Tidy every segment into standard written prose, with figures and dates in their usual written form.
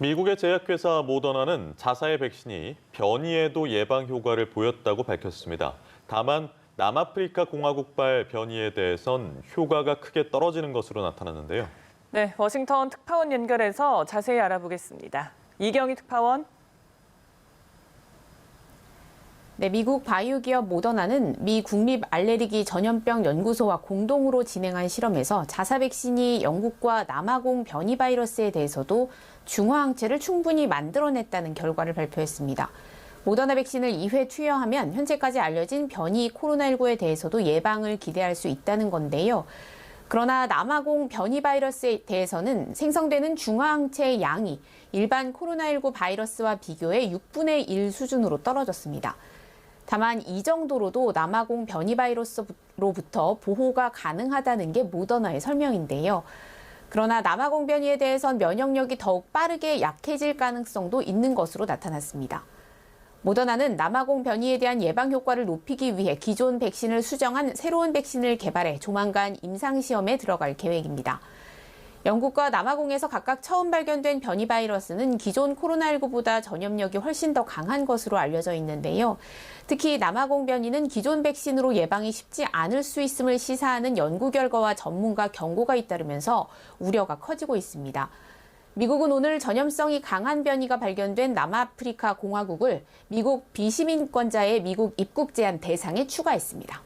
미국의 제약회사 모더나는 자사의 백신이 변이에도 예방 효과를 보였다고 밝혔습니다. 다만 남아프리카 공화국발 변이에 대해선 효과가 크게 떨어지는 것으로 나타났는데요. 네, 워싱턴 특파원 연결해서 자세히 알아보겠습니다. 이경희 특파원. 네, 미국 바이오 기업 모더나는 미 국립 알레르기 전염병 연구소와 공동으로 진행한 실험에서 자사 백신이 영국과 남아공 변이 바이러스에 대해서도 중화항체를 충분히 만들어냈다는 결과를 발표했습니다. 모더나 백신을 2회 투여하면 현재까지 알려진 변이 코로나19에 대해서도 예방을 기대할 수 있다는 건데요. 그러나 남아공 변이 바이러스에 대해서는 생성되는 중화항체의 양이 일반 코로나19 바이러스와 비교해 6분의 1 수준으로 떨어졌습니다. 다만 이 정도로도 남아공 변이 바이러스로부터 보호가 가능하다는 게 모더나의 설명인데요. 그러나 남아공 변이에 대해선 면역력이 더욱 빠르게 약해질 가능성도 있는 것으로 나타났습니다. 모더나는 남아공 변이에 대한 예방 효과를 높이기 위해 기존 백신을 수정한 새로운 백신을 개발해 조만간 임상시험에 들어갈 계획입니다. 영국과 남아공에서 각각 처음 발견된 변이 바이러스는 기존 코로나19보다 전염력이 훨씬 더 강한 것으로 알려져 있는데요. 특히 남아공 변이는 기존 백신으로 예방이 쉽지 않을 수 있음을 시사하는 연구 결과와 전문가 경고가 잇따르면서 우려가 커지고 있습니다. 미국은 오늘 전염성이 강한 변이가 발견된 남아프리카 공화국을 미국 비시민권자의 미국 입국 제한 대상에 추가했습니다.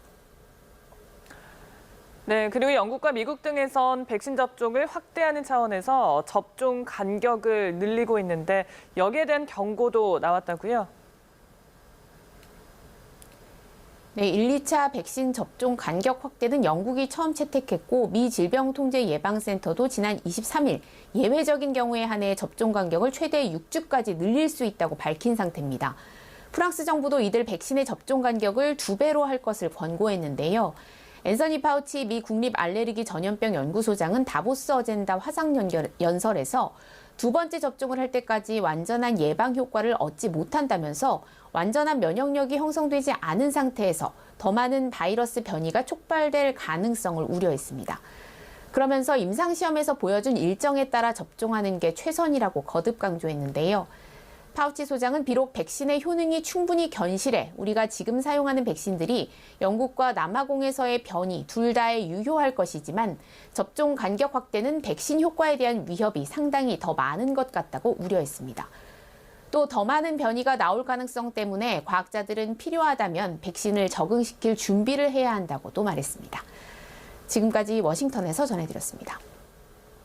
네, 그리고 영국과 미국 등에선 백신 접종을 확대하는 차원에서 접종 간격을 늘리고 있는데 여기에 대한 경고도 나왔다고요? 네, 1, 2차 백신 접종 간격 확대는 영국이 처음 채택했고 미 질병통제예방센터도 지난 23일 예외적인 경우에 한해 접종 간격을 최대 6주까지 늘릴 수 있다고 밝힌 상태입니다. 프랑스 정부도 이들 백신의 접종 간격을 2배로 할 것을 권고했는데요. 앤서니 파우치 미 국립 알레르기 전염병 연구소장은 다보스 어젠다 화상연설에서 두 번째 접종을 할 때까지 완전한 예방 효과를 얻지 못한다면서 완전한 면역력이 형성되지 않은 상태에서 더 많은 바이러스 변이가 촉발될 가능성을 우려했습니다. 그러면서 임상시험에서 보여준 일정에 따라 접종하는 게 최선이라고 거듭 강조했는데요. 파우치 소장은 비록 백신의 효능이 충분히 견실해 우리가 지금 사용하는 백신들이 영국과 남아공에서의 변이 둘 다에 유효할 것이지만 접종 간격 확대는 백신 효과에 대한 위협이 상당히 더 많은 것 같다고 우려했습니다. 또 더 많은 변이가 나올 가능성 때문에 과학자들은 필요하다면 백신을 적응시킬 준비를 해야 한다고도 말했습니다. 지금까지 워싱턴에서 전해드렸습니다.